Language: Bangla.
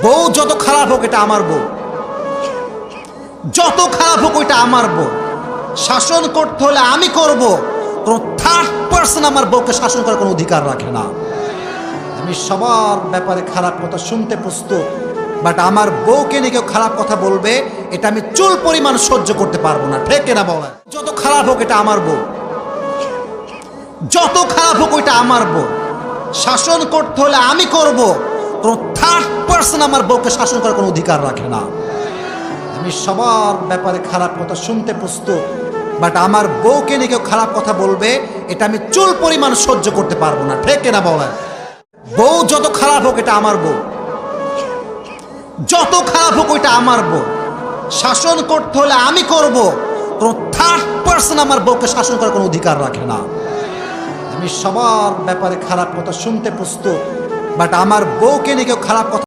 বউ যত খারাপ হোক এটা আমার বউ, যত খারাপ হোক ওইটা আমার বউ। শাসন করতে হলে আমি করব, কোন থার্ড পার্সন আমার বউকে শাসন করার কোনো অধিকার রাখে না। আমি সবার ব্যাপারে খারাপ কথা শুনতে প্রস্তুত, বাট আমার বউকে নিয়ে কেউ খারাপ কথা বলবে এটা আমি চুল পরিমাণ সহ্য করতে পারবো না। ঠিক না বলেন? যত খারাপ হোক এটা আমার বউ, যত খারাপ হোক ওইটা আমার বউ। শাসন করতে হলে আমি করব, কোন থার্ড পার্সন আমার বউকে শাসন করার কোনো অধিকার রাখে না। আমি সবার ব্যাপারে খারাপ কথা শুনতে প্রস্তুত, বাট আমার বউকে নিয়ে কেউ খারাপ কথা বলবে এটা আমি চুল পরিমাণ সহ্য করতে পারবো না। ঠিক না বলেন? বউ যত খারাপ হোক এটা আমার বউ, যত খারাপ হোক ওইটা আমার বউ। শাসন করতে হলে আমি করব, কোন থার্ড পার্সন আমার বউকে শাসন করার কোনো অধিকার রাখে না। আমি সবার ব্যাপারে খারাপ কথা শুনতে প্রস্তুত, বাট আমার বউকে নিয়ে কেউ খারাপ কথা